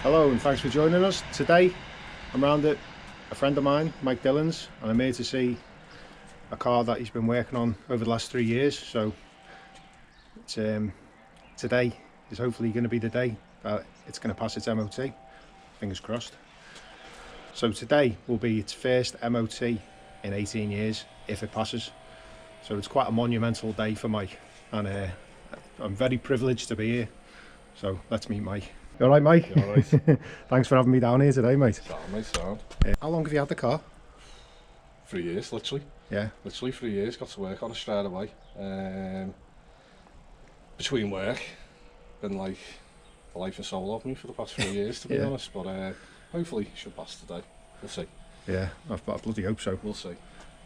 Hello and thanks for joining us. Today I'm round at a friend of mine, Mike Dillon's, and I'm here to see a car that he's been working on over the last 3 years. So it's, today is hopefully going to be the day that it's going to pass its MOT, fingers crossed. So today will be its first MOT in 18 years, if it passes. So it's quite a monumental day for Mike, and I'm very privileged to be here. So let's meet Mike. You alright, Mike? You alright? Thanks for having me down here today, mate. Sound, mate, sound. How long have you had the car? 3 years, literally. Yeah. Literally 3 years, got to work on it straight away. Between work, been like the life and soul of me for the past 3 years, to be honest, but hopefully it should pass today. We'll see. Yeah, I bloody hope so. We'll see.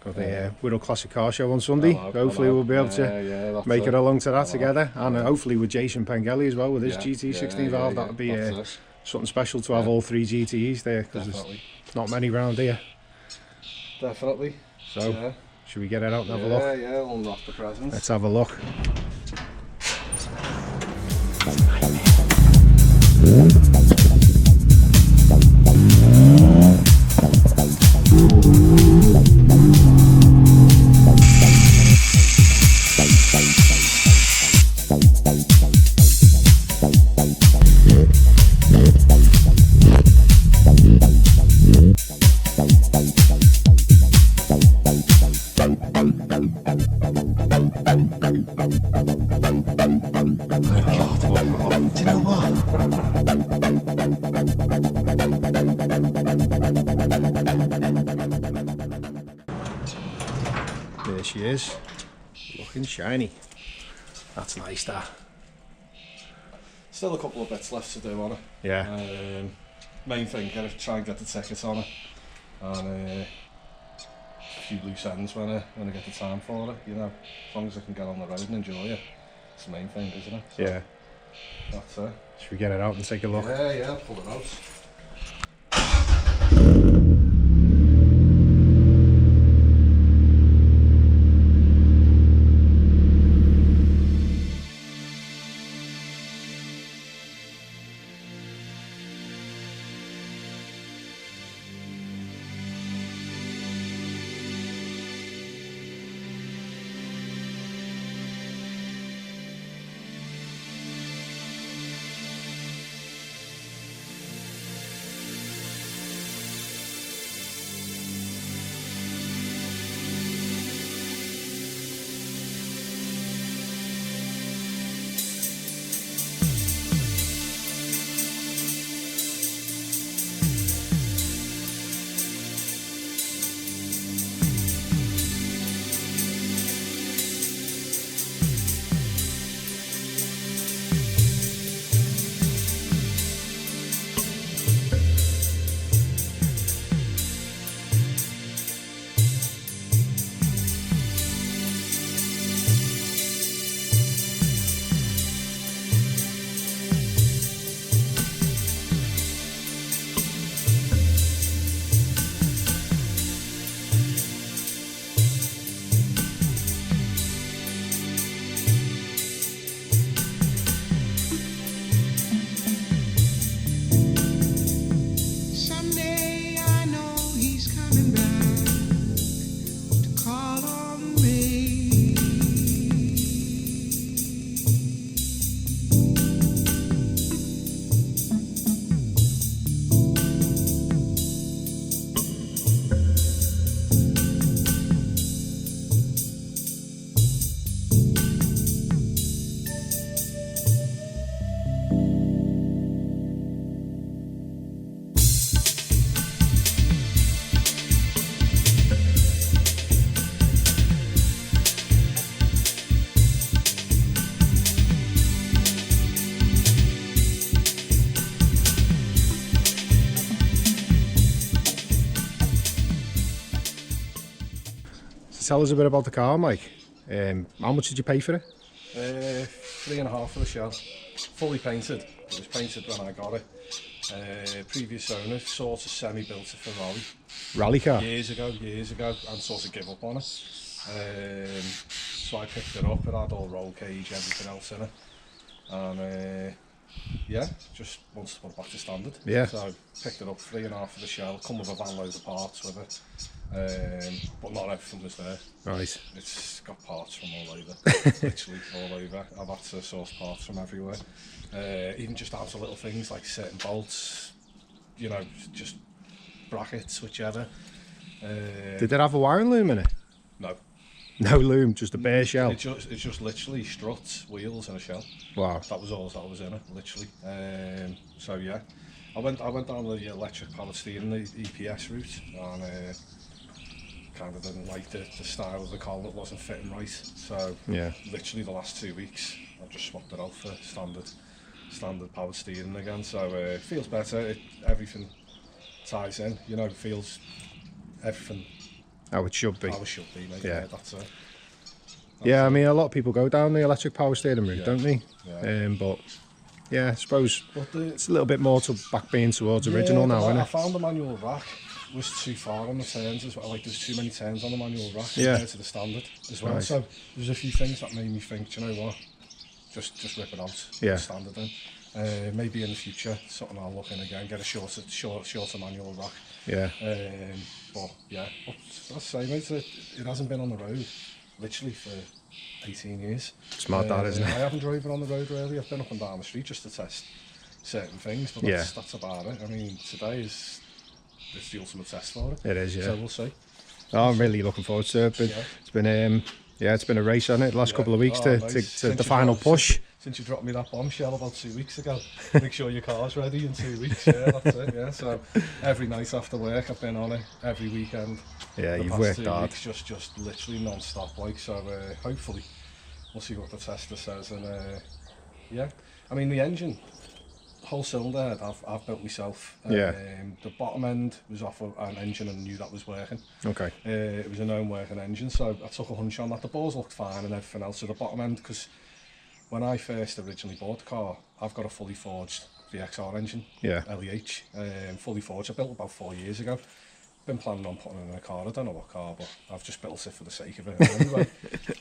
Got the Wirral Classic Car Show on Sunday. Hopefully we'll be able to make it along to that together, and hopefully with Jason Pengelly as well with his GTE 16V. That would be something special to have all three GTEs there, because there's not many round here. Definitely. So should we get it out and have a look? Yeah, we'll unlock the presents. Let's have a look. Do you know what? There she is, looking shiny. That's nice, that. Still a couple of bits left to do on it. Yeah. Main thing, try and get the tickets on it, and a few loose ends when I get the time for it. You know, as long as I can get on the road and enjoy it, it's the main thing, isn't it? So yeah. That's it. Should we get it out and take a look? Yeah, pull it out. Tell us a bit about the car, Mike. How much did you pay for it? 3.5 for the shell. Fully painted. It was painted when I got it. Previous owner sort of semi-built it for rally. Rally car? Years ago, and sort of give up on it. So I picked it up, it had all roll cage, everything else in it. And yeah, just wants to put it back to standard. Yeah. So picked it up 3.5 for the shell, come with a van load of parts with it, but not everything was there. Right. It's got parts from all over, literally all over. I've had to source parts from everywhere, even just down to little things like certain bolts, you know, just brackets, whichever. Did it have a wiring loom in it? No. No loom, just a bare shell. It's just literally struts, wheels, and a shell. Wow. That was all that was in it, literally. So yeah, I went down the electric power steering, the EPS route, and kind of didn't like the style of the car that wasn't fitting right. So yeah, literally the last 2 weeks, I've just swapped it out for standard power steering again. So it feels better. Everything ties in. You know, it feels everything. How it should be. How it should be, mate. Yeah. Yeah, that's it. Yeah, I mean, a lot of people go down the electric power steering route, Yeah. don't they? Yeah. But yeah, I suppose But it's a little bit more to back being towards original now, isn't I it? found the manual rack was too far on the turns as well. Like there's too many turns on the manual rack Yeah. compared to the standard as well. Right. So there's a few things that made me think, do you know what? Just rip it out. Yeah. The standard then. Maybe in the future, something I'll look in again, get a shorter manual rack. Yeah. But yeah, but I'll say, mate, it hasn't been on the road literally for 18 years. It's mad that, isn't it? I haven't driven on the road really. I've been up and down the street just to test certain things, but that's about it. I mean, today is the ultimate test for it. It is, yeah. So we'll see. Oh, I'm really looking forward to it. But Yeah. it's been it's been a race on it the last couple of weeks to Nice. the final push. Since you dropped me that bombshell about 2 weeks ago, make sure your car's ready in 2 weeks. Yeah, that's it. Yeah, so every night after work, I've been on it. Every weekend. Yeah, the you've past worked 2 hard. weeks, just literally non-stop. Like so, hopefully we'll see what the tester says. And yeah, I mean the engine, whole cylinder head, I've built myself. Yeah. The bottom end was off of an engine and knew that was working. Okay. It was a known working engine, so I took a hunch on that. The bores looked fine and everything else. So the bottom end, because when I first originally bought the car, I've got a fully forged VXR engine, Yeah. LEH, fully forged. I built it about 4 years ago. Been planning on putting it in a car. I don't know what car, but I've just built it for the sake of it. Anyway,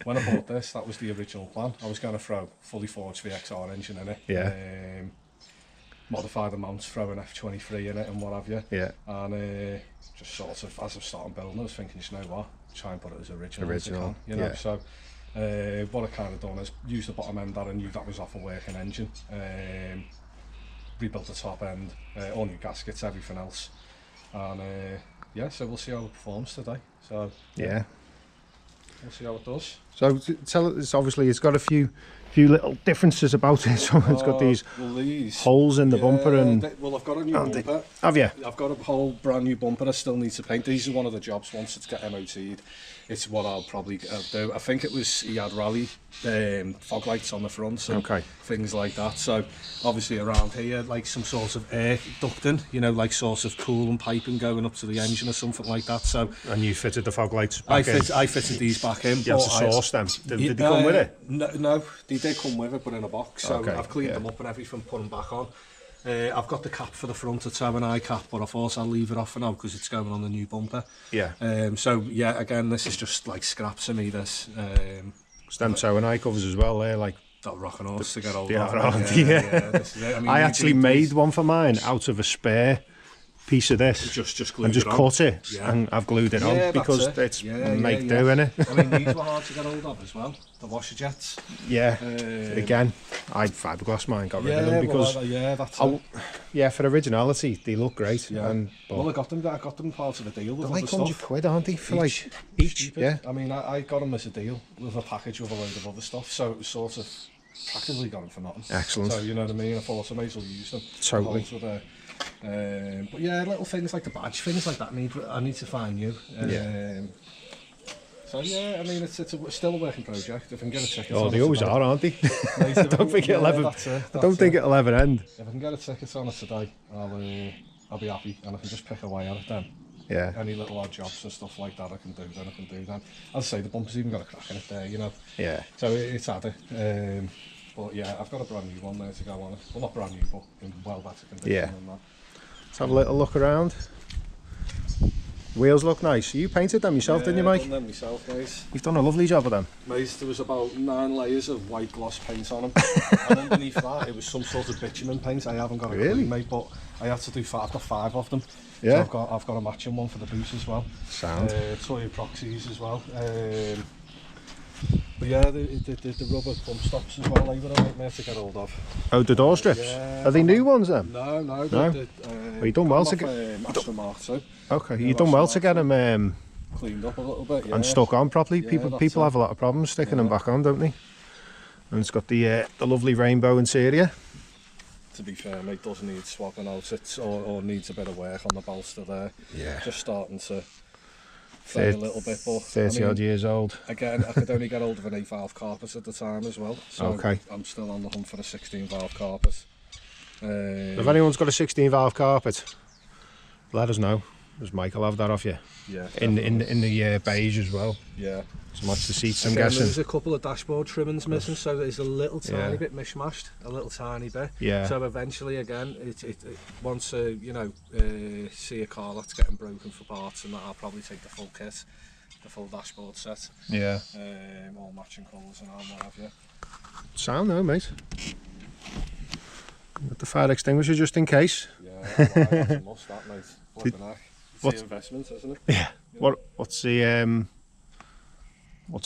when I bought this, that was the original plan. I was going to throw fully forged VXR engine in it. Yeah. Modify the mounts, throw an F23 in it and what have you. Yeah. And just sort of, as I was starting building, I was thinking, you know what, try and put it as original as I Original, can, you know. yeah. So what I kind of done is use the bottom end that I knew that was off a working engine, rebuilt the top end, all new gaskets, everything else, and yeah, so we'll see how it performs today. So Yeah. we'll see how it does. So tell us, obviously it's got a few little differences about it. So it's got these these holes in the bumper and well, I've got a new and bumper. have you? I've got a whole brand new bumper I still need to paint. These are one of the jobs once it's got MOT'd. It's what I'll probably do. I think he had rally fog lights on the front, so Okay. things like that. So obviously around here, like some sort of air ducting, you know, like sort of coolant piping going up to the engine or something like that. So And you fitted the fog lights I back in. fitted these back in. You had to but source them. Did they come with it? No, they did come with it, but in a box. So Okay, I've cleaned yeah. them up and everything, put them back on. I've got the cap for the front, a toe and eye cap, but I thought I'll leave it off for now because it's going on the new bumper. Yeah. So yeah, again, this is just like scraps of me. This Stem toe and eye covers as well there, like that rocking horse to get old. yeah, of. aren't they? Yeah. This is it. I mean, I we actually did made one for mine out of a spare piece of this just glued and just it on. cut it Yeah. and I've glued it on Yeah, because that's it. it's Yeah, make yeah, do, yeah. innit? I mean, these were hard to get hold of as well. The washer jets. Yeah. Again, I had fiberglass mine, got rid of them because that's I, it. yeah, for originality they look great. Yeah. But Well, I got them part of the deal with they're other like stuff. £100, aren't they? For like each, Stupid. yeah. I mean, I got them as a deal with a package with a load of other stuff, so it was sort of practically got them for nothing. Excellent. So you know what I mean. I thought I may as well use them. Totally. Also but yeah, little things like the badge, things like that I need to find new. Yeah. So yeah, I mean it's still a working project. If I can get a ticket. Oh, on they it always today- are, aren't they? Mate, I don't think it'll ever. that's it, I don't that's think it. it'll ever end. If I can get a ticket on it today, I'll be happy, and I can just pick away at it then. Yeah. Any little odd jobs and stuff like that I can do then. As I say, the bumper's even got a crack in it there, you know. Yeah. So it's had it. But yeah, I've got a brand new one there to go on it. Well, not brand new, but in well better condition Yeah. than that. Let's have a little look around. Wheels look nice. You painted them yourself, didn't you, Mike? I've done them myself, mate. You've done a lovely job of them. Mate, there was about 9 layers of white gloss paint on them. And underneath that, it was some sort of bitumen paint. I haven't got a clue, mate, but I had to do 5. I've got 5 of them. Yeah. So I've got a matching one for the boot as well. Sound. Toy proxies as well. But yeah, the rubber bump stops as well, they were a nightmare to get hold of. Oh, the door strips? Yeah. Are they new ones then? No. Well, you done well to get... Astra GTE. Okay, you done well to get them Cleaned up a little bit, yeah. and stuck on properly. Yeah, people have a lot of problems sticking them back on, don't they? And it's got the lovely rainbow interior. To be fair, mate, does need swapping out. Or needs a bit of work on the bolster there. Yeah. Just starting to fade a little bit, but 30 odd years old. Again, I could only get hold of an 8-valve carpet at the time as well. So okay. I'm still on the hunt for a 16-valve carpet. If anyone's got a 16-valve carpet, let us know. Because Mike will have that off you. Yeah. In the beige as well. Yeah. To match the seats, I'm Again, guessing. There's a couple of dashboard trimmings missing, so there's a little tiny bit mishmashed, a little tiny bit. Yeah. So eventually, again, once you know, see a car that's getting broken for parts, and that I'll probably take the full kit, the full dashboard set. Yeah. All matching colours and all what have you. Sound though, mate. Got the fire extinguisher just in case. Yeah, that's a must, that, mate. Flipping heck. It's the investment, isn't it? Yeah. What's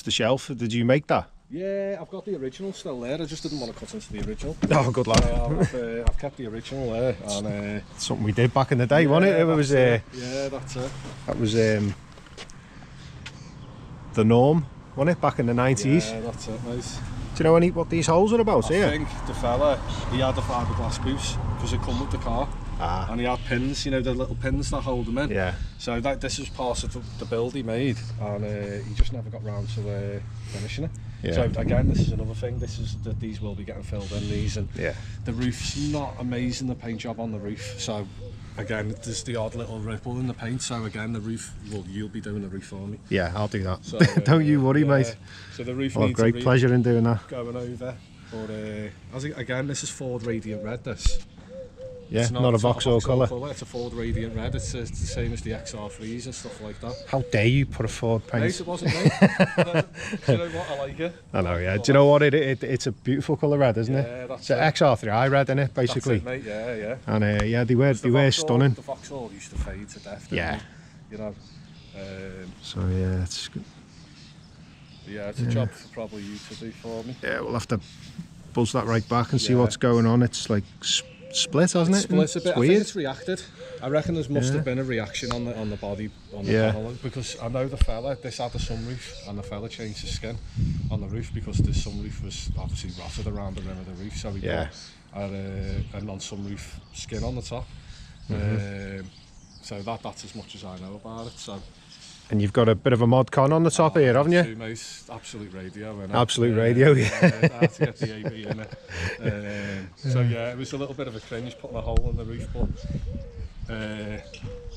the shelf? Did you make that? Yeah, I've got the original still there. I just didn't want to cut into the original. Oh, good lad. I've kept the original there. And, something we did back in the day, wasn't it? Yeah, that's it. That was the norm, wasn't it? Back in the 90s. Yeah, that's it, mate. Do you know what these holes are about here? I think the fella, he had the fiberglass boots because it come with the car. And he had pins, you know, the little pins that hold them in. Yeah. So this was part of the build he made, and he just never got round to finishing it. Yeah. So again, this is another thing. These will be getting filled in these, and yeah. The roof's not amazing. The paint job on the roof. So again, there's the odd little ripple in the paint. So again, the roof. Well, you'll be doing the roof for me. Yeah, I'll do that. So, don't you worry, mate. So the roof. I'll have great pleasure in doing that. Going over, but again, this is Ford Radiant Red. This. Yeah, not a Vauxhall colour. It's a Ford Radiant Red. It's the same as the XR3s and stuff like that. How dare you put a Ford paint? Mate, it wasn't me. Do you know what? I like it. I know, yeah. Do you know what? It's a beautiful colour red, isn't it? Yeah, that's it's an XR3i red, isn't it, basically? That's it, mate. Yeah. And yeah, they were stunning. The Vauxhall used to fade to death. Yeah. You know. So yeah, it's good. Yeah, it's a job for probably you to do for me. Yeah, we'll have to buzz that right back and see what's going on. It's like split, hasn't it? Split a bit. It's I weird. think it's reacted. I reckon there must have been a reaction on the body on the panel, because I know the fella, this had the sunroof, and the fella changed his skin on the roof because the sunroof was obviously rotted around the rim of the roof, so he put a non-sunroof skin on the top. So that's as much as I know about it. So. And you've got a bit of a mod con on the top here, haven't you? Mate, absolute radio. Absolute radio, yeah. I had to get the AB in it. So yeah, it was a little bit of a cringe putting a hole in the roof, but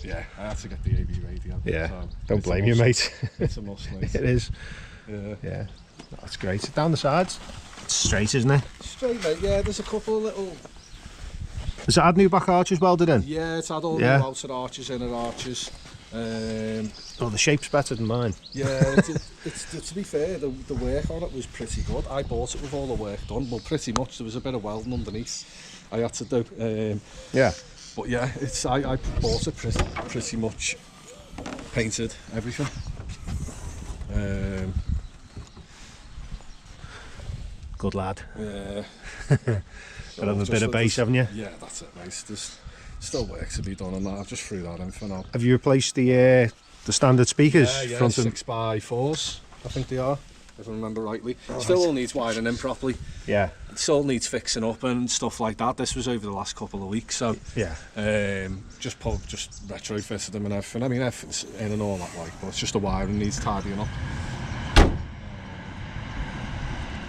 yeah, I had to get the AB radio. Yeah, so don't blame you, mate. It's a must, mate. It is. Yeah, that's great. Down the sides, it's straight, isn't it? Straight, mate. Yeah, there's a couple of little. Does it add new back arches welded in? Yeah, it's had all new outer arches, inner arches. Oh, the shape's better than mine. Yeah, it's to be fair, the work on it was pretty good. I bought it with all the work done. Well, pretty much. There was a bit of welding underneath I had to do. Yeah. But yeah, I bought it pretty much painted, everything. Good lad. Yeah. Got a bit of base, haven't you? Yeah, that's it, mate. There's still work to be done on that. I've just threw that in for now. Have you replaced the standard speakers? Yeah, front 6x4s, I think they are, if I remember rightly. Still all needs wiring in properly. Yeah. It still needs fixing up and stuff like that. This was over the last couple of weeks, so yeah. Just retrofitted them and everything. I mean, everything's in and all that, like, but it's just the wiring needs tidying up.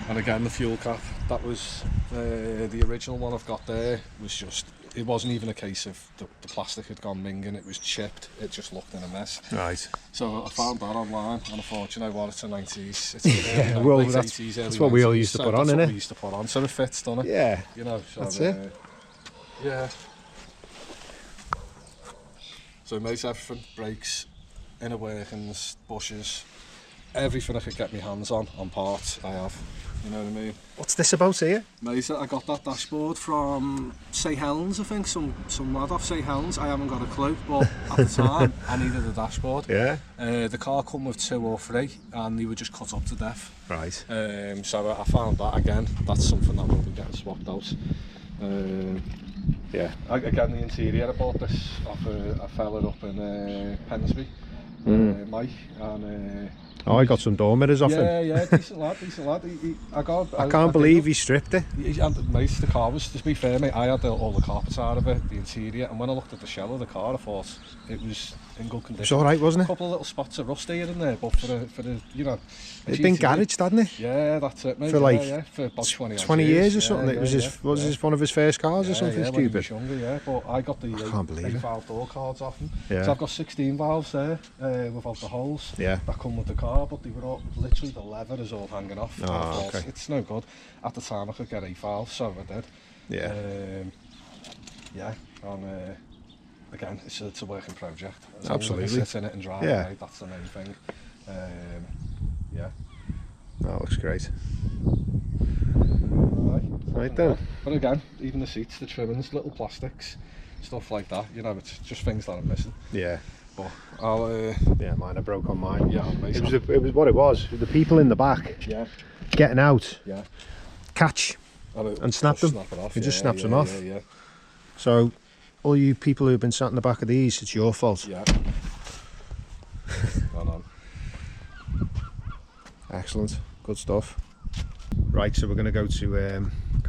And again, the fuel cap, that was the original one I've got there, was just, it wasn't even a case of the plastic had gone minging, it was chipped, it just looked in a mess. Right. So I found that online, and I thought, you know what, it's a 90s, it's yeah, well, late that's 80s, early that's what 90s, we all used to put on, innit? We used to put on, so it fits, doesn't it? Yeah. You know, so, that's it. Yeah. So mate, everything, brakes, inner workings, bushes, everything I could get my hands on parts I have. You know what I mean? What's this about here? Mate, I got that dashboard from St Helens, I think, some lad off St Helens. I haven't got a clue, but at the time I needed a dashboard. Yeah. The car come with 2 or 3 and they were just cut up to death. Right. So I found that again, that's something that will be getting swapped out. Yeah, again the interior, I bought this off a fella up in Pensby, Mike, and oh, I got some door mirrors off him. Yeah, decent lad. I can't believe he stripped it. Mate, the car was, to be fair, mate, I had all the carpets out of it, the interior, and when I looked at the shell of the car, I thought it was in good condition. It's all right, wasn't it? A couple of little spots of rust here and there, but for the you know, it'd been garaged, hadn't it? Yeah, that's it, mate. For like for about 20 years or something. It was his one of his first cars or something stupid. When he was younger, yeah. But I got the 8-valve door cards off him. Yeah. So I've got 16 valves there without the holes. Yeah. That come with the car, but they were all literally the lever is all hanging off. Oh, okay. It's no good. At the time I could get 8 valves, so I did. Yeah. Yeah. And again, it's a working project. Absolutely. Sit in it and drive. Yeah. Right? That's the main thing. Yeah. That looks great. Right then. But again, even the seats, the trimmings, little plastics, stuff like that. You know, it's just things that I'm missing. Yeah. But I'll. Yeah, mine. I broke on mine. Yeah, it was what it was. The people in the back. Yeah. Getting out. Yeah. Catch. And snap them. Snap it off. It just snaps them off. Yeah. So, all you people who've been sat in the back of these, it's your fault. Yeah. on. Excellent. Good stuff. Right, so we're going to go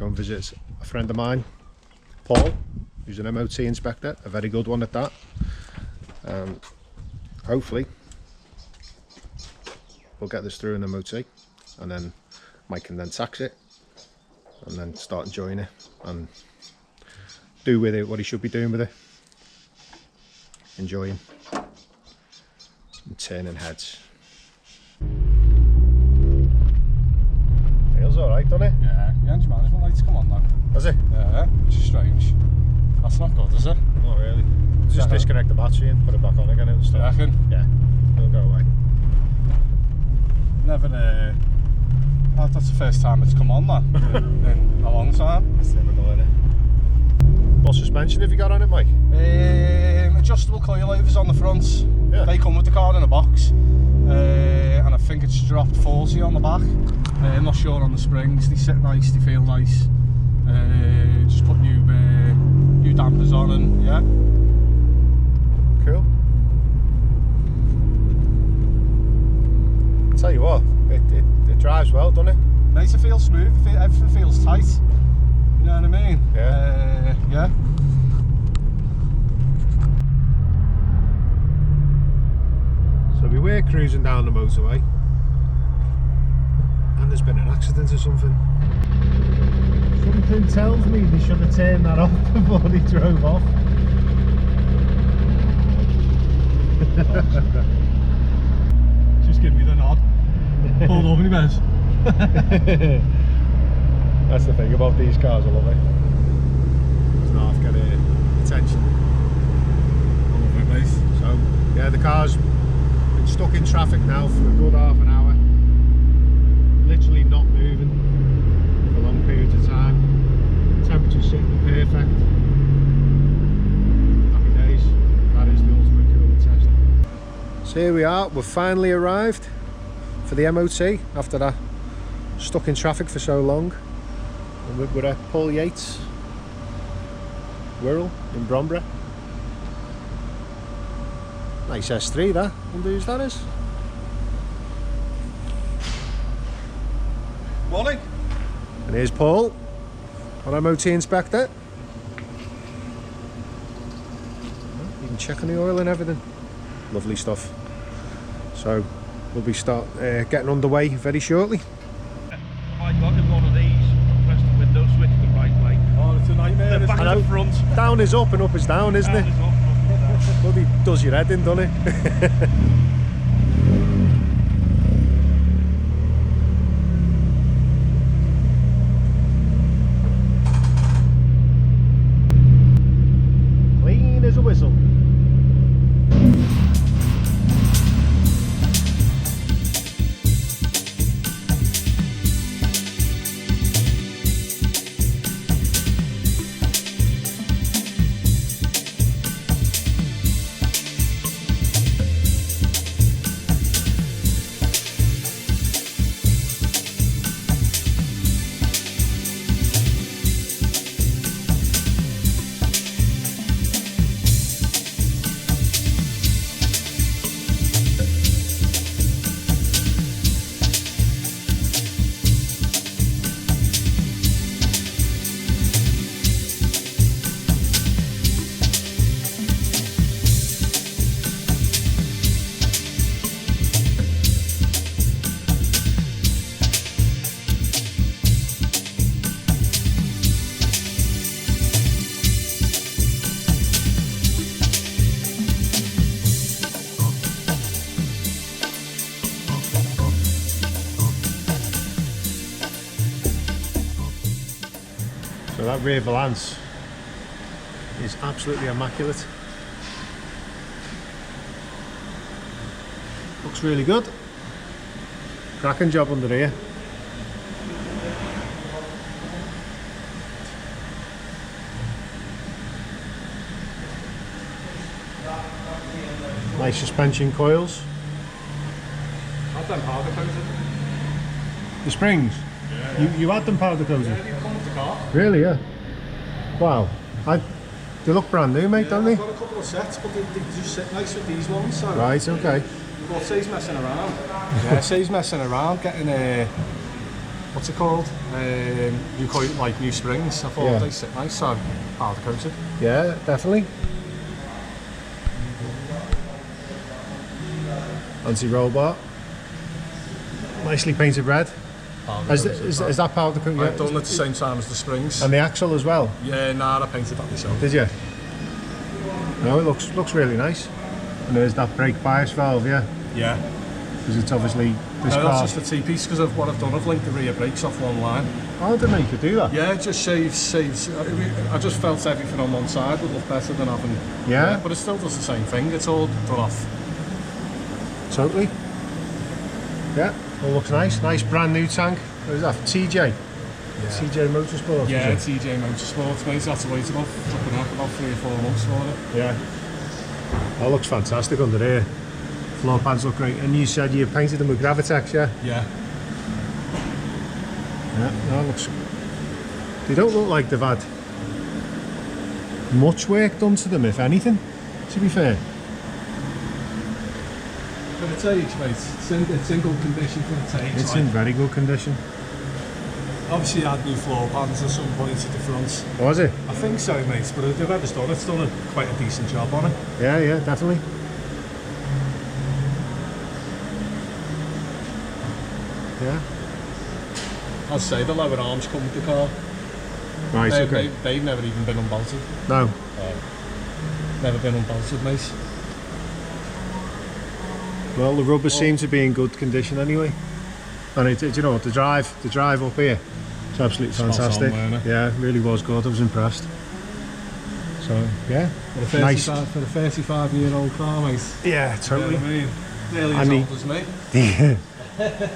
and visit a friend of mine, Paul, who's an MOT inspector, a very good one at that. Hopefully we'll get this through an MOT, and then Mike can then tax it and then start enjoying it and do with it what he should be doing with it. Enjoying and turning heads. Feels alright, doesn't it? Yeah, the engine management lights come on now. Does it? Yeah, which is strange. That's not good, is it? Not really. Just disconnect the battery and put it back on again. It'll start. You reckon? Yeah, it'll go away. Never. That's the first time it's come on that in a long time. It's typical, isn't it? What suspension have you got on it, Mike? Adjustable coilovers on the front. Yeah. They come with the car in a box, and I think it's dropped 40 on the back. I'm not sure on the springs. They sit nice, they feel nice. Just put new dampers on, and yeah. Cool. Tell you what, it drives well, doesn't it? Mate, it feels smooth. Everything feels tight. You know what I mean? Yeah. Yeah. So we were cruising down the motorway, and there's been an accident or something. Something tells me they should have turned that off before they drove off. Just give me the nod. Pulled over, Bez. That's the thing about these cars, I love it. Doesn't half get attention. I love it, mate. So, yeah, the car's been stuck in traffic now for a good half an hour. Literally not moving for long periods of time. Temperature's sitting perfect. Happy days. That is the ultimate cooling test. So here we are, we've finally arrived for the MOT after that stuck in traffic for so long. And we're at Paul Yates Wirral in Bromborough. Nice S3 that, wonder whose that is. Morning. And here's Paul, our MOT inspector. You can check on the oil and everything. Lovely stuff. So we'll be getting underway very shortly. I got in one of these, press the window switch the right way. Oh, it's a nightmare. The back and the front. Down is up and up is down, isn't Down it? is up, up is down. Bloody does your head in, doesn't it? Clean as a whistle. that rear valance is absolutely immaculate. Looks really good. Cracking job under here. Nice suspension coils. Had them powder coated. The springs? Yeah. You had them powder coated? Yeah, you come off the car. Really, yeah. Wow. They look brand new, mate, don't they? I've got a couple of sets, but they just sit nice with these ones. So. Right, okay. Well, Say's messing around. Yeah, Say's messing around, getting what's it called? New coil, like new springs. I thought they sit nice, so powder coated. Yeah, definitely. Anti-roll bar. Nicely painted red. Is that powder coated? I've done it at the same time as the springs. And the axle as well? Yeah, nah, I painted that myself. Did you? No, it looks really nice. And there's that brake bias valve, yeah? Yeah. Because it's obviously this car. That's just the T-piece, because of what I've done. I've linked the rear brakes off one line. How did you do that? Yeah, it just saves. I just felt everything on one side would look better than having. Yeah. But it still does the same thing. It's all done off. Totally. Yeah, all looks nice. Nice brand new tank. What is that? TJ? Yeah. TJ Motorsports? Yeah, TJ Motorsports, mate. That's waited about 3 or 4 months for it. Yeah. That looks fantastic under here. Floor pads look great. And you said you painted them with Gravitex, yeah? Yeah. Yeah, no, it looks... They don't look like they've had much work done to them, if anything, to be fair. For the takes, mate, it's in good condition for the takes. It's in very good condition. Obviously had new floor pans at some point at the front. Was it? I think so, mate, but if whoever's done it's done quite a decent job on it. Yeah, yeah, definitely. Yeah. I'll say the lower arms come with the car. Right, okay. They've never even been unbolted. No. Never been unbolted, mate. Well, the rubber seems to be in good condition anyway. And you know what, the drive up here, it's absolutely fantastic. Yeah, it really was good. I was impressed. So yeah, for a 35-year-old car, mate. Yeah, totally. You know what I mean? Nearly as old as me.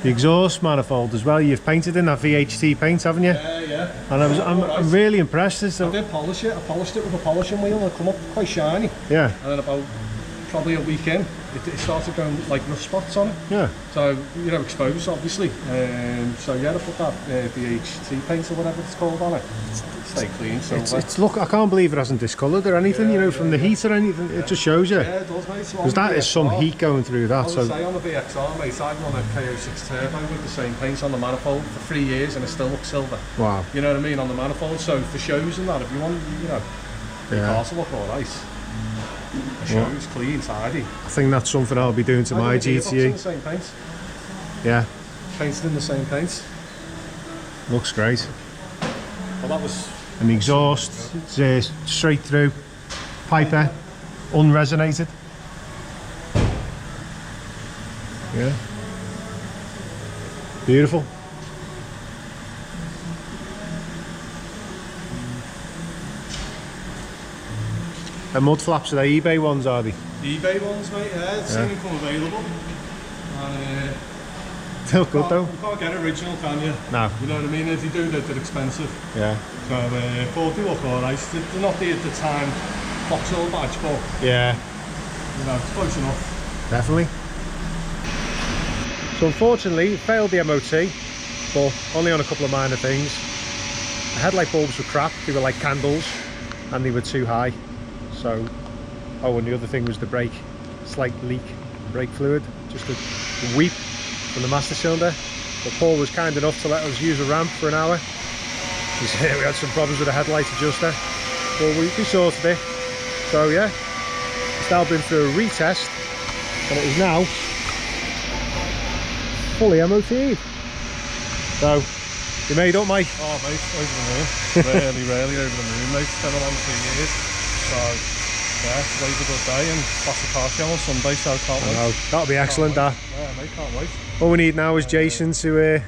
The exhaust manifold as well. You've painted in that VHT paint, haven't you? Yeah, yeah. And I'm really impressed. I did polish it. I polished it with a polishing wheel and it come up quite shiny. Yeah. And then about probably a week in, it started going like rust spots on it. Yeah. So, you know, exposed obviously. So yeah, I put that VHT paint or whatever it's called on it. Stay clean. So it's look, I can't believe it hasn't discoloured or anything. You know, from the heat or anything. It just shows you. Yeah, it does, mate. Because that is some heat going through that. I would say on the VXR, mate, I run a KO6 turbo with the same paint on the manifold for 3 years and it still looks silver. Wow. You know what I mean, on the manifold. So for shows and that, if you want, you know, the cars will look alright. The shows, clean, tidy. I think that's something I'll be doing to my GTE. In the same paint. Yeah. Painted in the same paint. Looks great. Well, that was... And the exhaust, it's straight through, Piper, unresonated. Yeah. Beautiful. And mud flaps, are they eBay ones, are they? eBay ones, mate, yeah, it's seen them come available. And, they look good though. You can't get original, can you? No. You know what I mean? If you do, they're expensive. Yeah. So, but they look alright. They're not the time Vauxhall badge, but yeah, you know, it's close enough. Definitely. So unfortunately, it failed the MOT, but only on a couple of minor things. The headlight bulbs were crap. They were like candles, and they were too high. So, oh, and the other thing was the brake, slight leak, brake fluid, just a weep from the master cylinder. But Paul was kind enough to let us use a ramp for an hour. We had some problems with the headlight adjuster, but we sorted it. So yeah, it's now been through a retest, and it is now fully MOT'd. So, you made up, Mike? Oh, mate, over the moon. really over the moon, mate. It's been on 3 years. So, yeah, today's a good day and pass the car show on Sunday, so can't wait. That'll be excellent, that. Yeah, mate, can't wait. All we need now is Jason to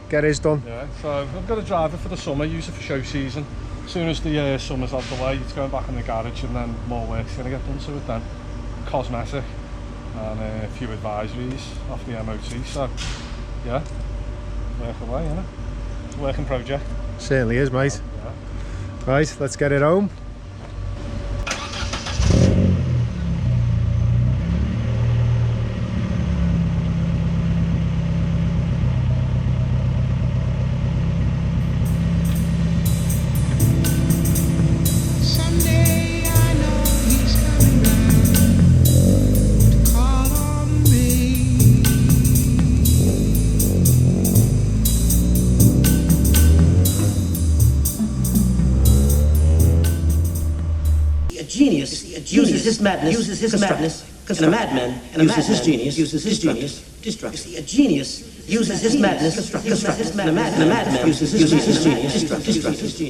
get his done. Yeah, so I've got a driver for the summer, use it for show season. As soon as the summer's out the way, it's going back in the garage, and then more work's going to get done to it then. Cosmetic, and a few advisories off the MOT, so yeah, work away, innit? It's a working project. Certainly is, mate. Yeah. Right, let's get it home. Uses his madness, and a madman uses his genius, destructs. A genius uses his madness, constructs, and a madman uses his genius, destructs.